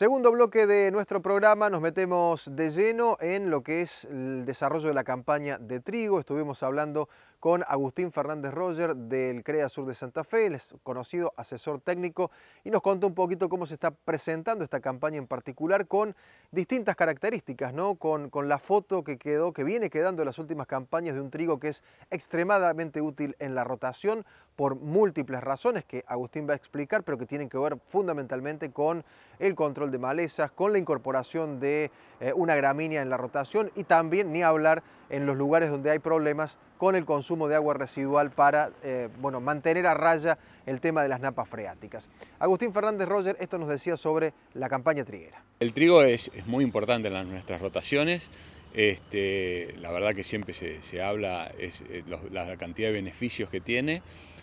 Segundo bloque de nuestro programa, nos metemos de lleno en lo que es el desarrollo de la campaña de trigo. Estuvimos hablando con Agustín Fernández Roger del CREA Sur de Santa Fe, él es conocido asesor técnico y nos contó un poquito cómo se está presentando esta campaña en particular con distintas características, ¿no? Con la foto que viene quedando en las últimas campañas de un trigo que es extremadamente útil en la rotación por múltiples razones que Agustín va a explicar, pero que tienen que ver fundamentalmente con el control de malezas, con la incorporación de una gramínea en la rotación y también, ni hablar, en los lugares donde hay problemas con el consumo de agua residual para mantener a raya el tema de las napas freáticas. Agustín Fernández Roger, esto nos decía sobre la campaña triguera. El trigo es muy importante en nuestras rotaciones. La verdad que siempre se habla la cantidad de beneficios que tiene,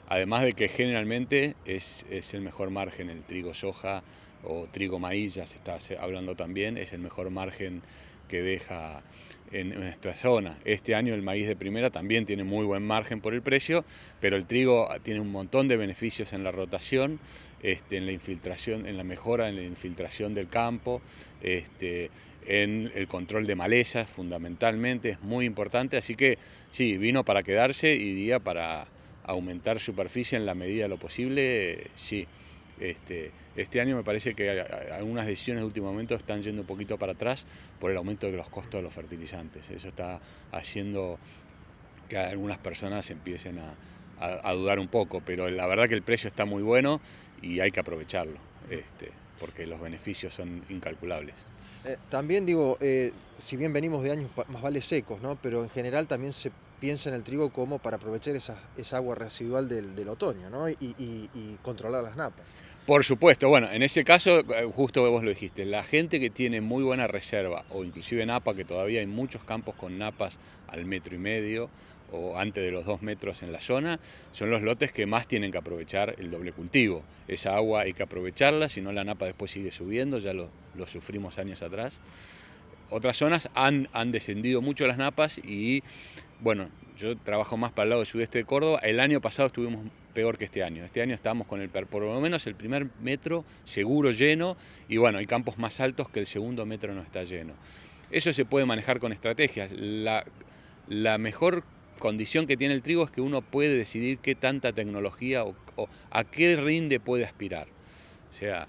además de que generalmente es el mejor margen el trigo soja o trigo maíz, ya se está hablando también, es el mejor margen que deja en nuestra zona. Este año el maíz de primera también tiene muy buen margen por el precio, pero el trigo tiene un montón de beneficios en la rotación, en la infiltración, en la mejora en la infiltración del campo, en el control de malezas fundamentalmente, es muy importante, así que sí, vino para quedarse y día para aumentar superficie en la medida de lo posible, sí. Este año me parece que algunas decisiones de último momento están yendo un poquito para atrás por el aumento de los costos de los fertilizantes. Eso está haciendo que algunas personas empiecen a dudar un poco, pero la verdad que el precio está muy bueno y hay que aprovecharlo, porque los beneficios son incalculables. También digo, si bien venimos de años más vale secos, ¿no? Pero en general también se piensa en el trigo como para aprovechar esa agua residual del otoño, ¿no? y controlar las napas. Por supuesto, bueno, en ese caso, justo vos lo dijiste, la gente que tiene muy buena reserva, o inclusive napa, que todavía hay muchos campos con napas al 1,5 metros, o antes de los 2 metros en la zona, son los lotes que más tienen que aprovechar el doble cultivo. Esa agua hay que aprovecharla, si no la napa después sigue subiendo, ya lo sufrimos años atrás. Otras zonas han descendido mucho las napas y, bueno, yo trabajo más para el lado del sudeste de Córdoba. El año pasado estuvimos peor que este año. Este año estábamos con por lo menos el primer metro seguro lleno y, bueno, hay campos más altos que el segundo metro no está lleno. Eso se puede manejar con estrategias. La mejor condición que tiene el trigo es que uno puede decidir qué tanta tecnología o a qué rinde puede aspirar. O sea,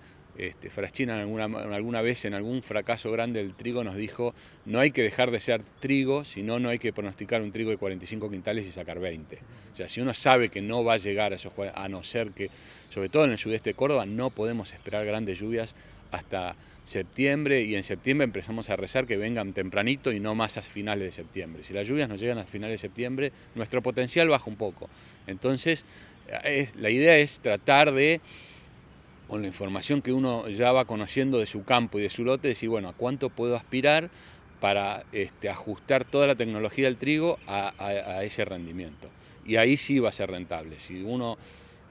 Fraschina alguna vez en algún fracaso grande del trigo nos dijo: no hay que dejar de ser trigo, sino no hay que pronosticar un trigo de 45 quintales y sacar 20. O sea, si uno sabe que no va a llegar a esos 40, a no ser que, sobre todo en el sudeste de Córdoba, no podemos esperar grandes lluvias hasta septiembre, y en septiembre empezamos a rezar que vengan tempranito y no más a finales de septiembre. Si las lluvias no llegan a finales de septiembre, nuestro potencial baja un poco. Entonces, la idea es tratar de, con la información que uno ya va conociendo de su campo y de su lote, decir, bueno, ¿a cuánto puedo aspirar para ajustar toda la tecnología del trigo a ese rendimiento? Y ahí sí va a ser rentable. Si uno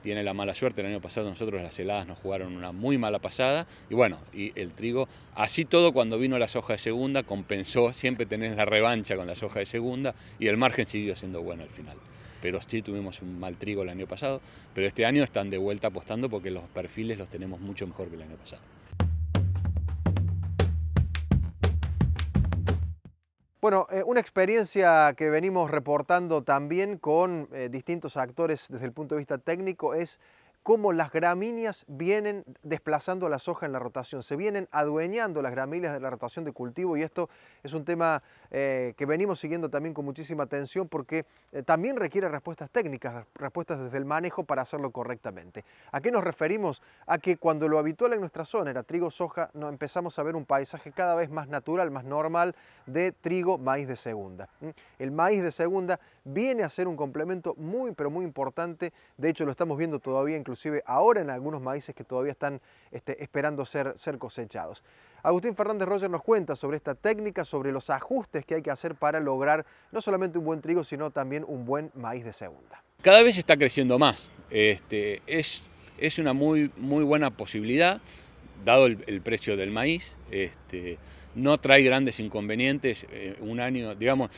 tiene la mala suerte, el año pasado nosotros las heladas nos jugaron una muy mala pasada, y bueno, y el trigo, así todo, cuando vino la soja de segunda, compensó, siempre tenés la revancha con la soja de segunda, y el margen siguió siendo bueno al final. Pero sí tuvimos un mal trigo el año pasado, pero este año están de vuelta apostando porque los perfiles los tenemos mucho mejor que el año pasado. Bueno, una experiencia que venimos reportando también con distintos actores desde el punto de vista técnico es cómo las gramíneas vienen desplazando a la soja en la rotación, se vienen adueñando las gramíneas de la rotación de cultivo, y esto es un tema que venimos siguiendo también con muchísima atención porque también requiere respuestas técnicas, respuestas desde el manejo para hacerlo correctamente. ¿A qué nos referimos? A que cuando lo habitual en nuestra zona era trigo-soja, empezamos a ver un paisaje cada vez más natural, más normal de trigo-maíz de segunda. El maíz de segunda viene a ser un complemento muy, pero muy importante. De hecho, lo estamos viendo todavía inclusive ahora en algunos maíces que todavía están esperando ser cosechados. Agustín Fernández Roger nos cuenta sobre esta técnica, sobre los ajustes que hay que hacer para lograr no solamente un buen trigo, sino también un buen maíz de segunda. Cada vez está creciendo más. Es una muy buena posibilidad, dado el precio del maíz. No trae grandes inconvenientes. Un año, digamos,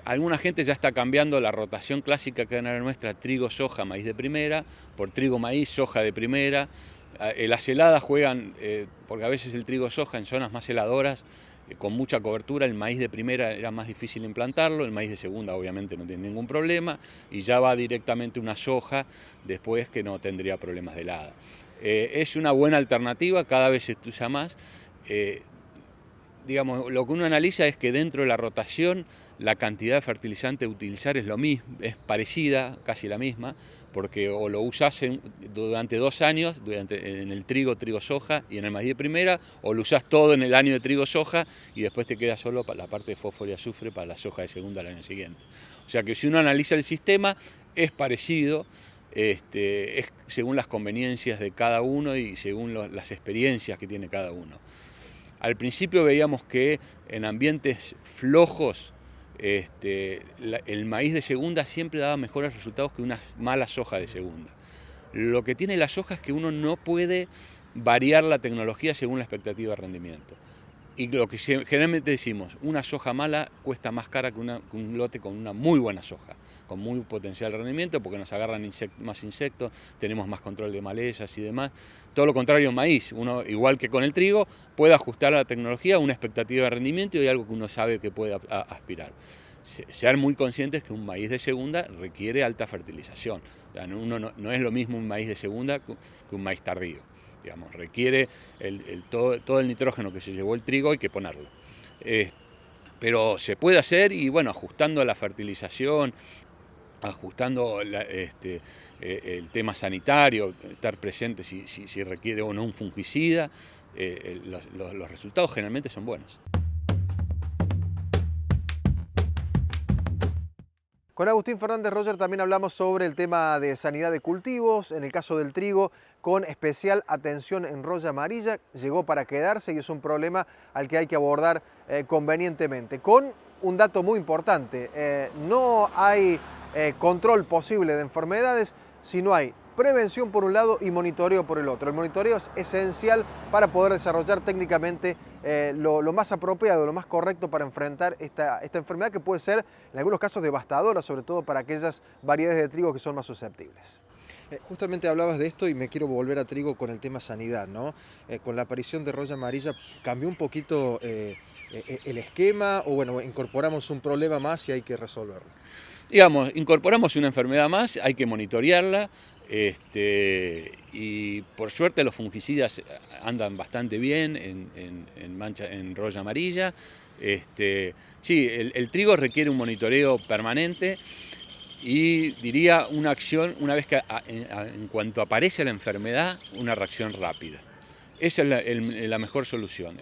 alguna gente ya está cambiando la rotación clásica que era nuestra, trigo, soja, maíz de primera, por trigo, maíz, soja de primera. Las heladas juegan, porque a veces el trigo soja en zonas más heladoras, con mucha cobertura, el maíz de primera era más difícil implantarlo, el maíz de segunda obviamente no tiene ningún problema, y ya va directamente una soja después que no tendría problemas de helada. Es una buena alternativa, cada vez se usa más. Digamos, lo que uno analiza es que dentro de la rotación la cantidad de fertilizante a utilizar es lo mismo, es parecida, casi la misma, porque o lo usás durante 2 años, en el trigo soja y en el maíz de primera, o lo usás todo en el año de trigo soja y después te queda solo para la parte de fósforo y azufre para la soja de segunda al año siguiente. O sea que si uno analiza el sistema es parecido, es según las conveniencias de cada uno y según las experiencias que tiene cada uno. Al principio veíamos que en ambientes flojos el maíz de segunda siempre daba mejores resultados que una mala soja de segunda. Lo que tiene la soja es que uno no puede variar la tecnología según la expectativa de rendimiento. Y lo que generalmente decimos, una soja mala cuesta más cara que un lote con una muy buena soja, con muy potencial rendimiento, porque nos agarran más insectos, tenemos más control de malezas y demás. Todo lo contrario en maíz, uno, igual que con el trigo, puede ajustar a la tecnología a una expectativa de rendimiento y algo que uno sabe que puede aspirar. Ser muy conscientes que un maíz de segunda requiere alta fertilización. O sea, no es lo mismo un maíz de segunda que un maíz tardío. Digamos, requiere todo el nitrógeno que se llevó el trigo, hay que ponerlo. Pero se puede hacer y bueno, ajustando a la fertilización, ajustando el tema sanitario, estar presente si requiere o no un fungicida, los resultados generalmente son buenos. Con Agustín Fernández Roger también hablamos sobre el tema de sanidad de cultivos, en el caso del trigo, con especial atención en roya amarilla, llegó para quedarse y es un problema al que hay que abordar convenientemente. Con un dato muy importante, no hay control posible de enfermedades si no hay prevención por un lado y monitoreo por el otro. El monitoreo es esencial para poder desarrollar técnicamente lo más apropiado, lo más correcto para enfrentar esta enfermedad que puede ser en algunos casos devastadora, sobre todo para aquellas variedades de trigo que son más susceptibles. Justamente hablabas de esto y me quiero volver a trigo con el tema sanidad, ¿no? Con la aparición de roya amarilla cambió un poquito el esquema o bueno, incorporamos un problema más y hay que resolverlo. Digamos, incorporamos una enfermedad más, hay que monitorearla. Y por suerte los fungicidas andan bastante bien en roya amarilla. Sí, el trigo requiere un monitoreo permanente y diría una acción, una vez que en cuanto aparece la enfermedad, una reacción rápida. Esa es la mejor solución.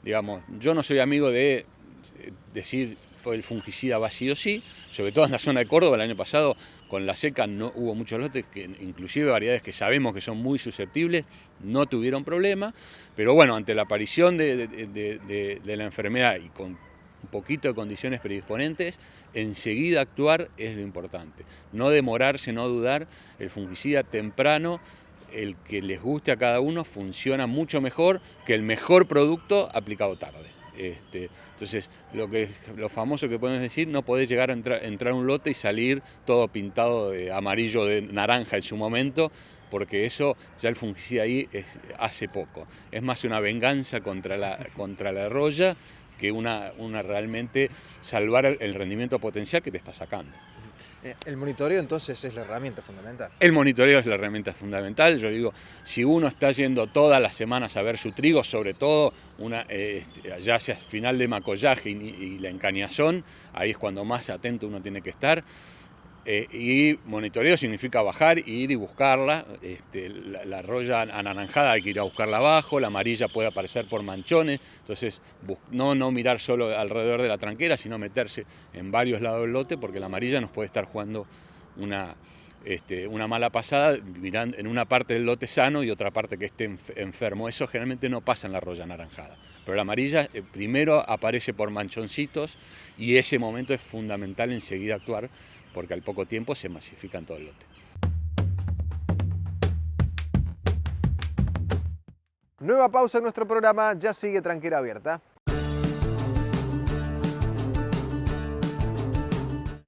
Digamos, yo no soy amigo de decir el fungicida va sí o sí, sobre todo en la zona de Córdoba el año pasado con la seca no hubo muchos lotes, que inclusive variedades que sabemos que son muy susceptibles no tuvieron problema, pero bueno, ante la aparición de la enfermedad y con un poquito de condiciones predisponentes, enseguida actuar es lo importante, no demorarse, no dudar, el fungicida temprano, el que les guste a cada uno, funciona mucho mejor que el mejor producto aplicado tarde. Entonces, lo famoso que podemos decir, no podés llegar a entrar a un lote y salir todo pintado de amarillo, de naranja en su momento, porque eso ya el fungicida ahí hace poco. Es más una venganza contra la roya que una realmente salvar el rendimiento potencial que te está sacando. El monitoreo entonces es la herramienta fundamental. El monitoreo es la herramienta fundamental. Yo digo, si uno está yendo todas las semanas a ver su trigo, sobre todo ya sea final de macollaje y la encañazón, ahí es cuando más atento uno tiene que estar. Y monitoreo significa bajar, ir y buscarla. La roya anaranjada hay que ir a buscarla abajo, la amarilla puede aparecer por manchones, entonces no mirar solo alrededor de la tranquera, sino meterse en varios lados del lote, porque la amarilla nos puede estar jugando una mala pasada, mirando en una parte del lote sano y otra parte que esté enfermo. Eso generalmente no pasa en la roya anaranjada. Pero la amarilla primero aparece por manchoncitos y ese momento es fundamental enseguida actuar, porque al poco tiempo se masifica en todo el lote. Nueva pausa en nuestro programa, ya sigue Tranquera Abierta.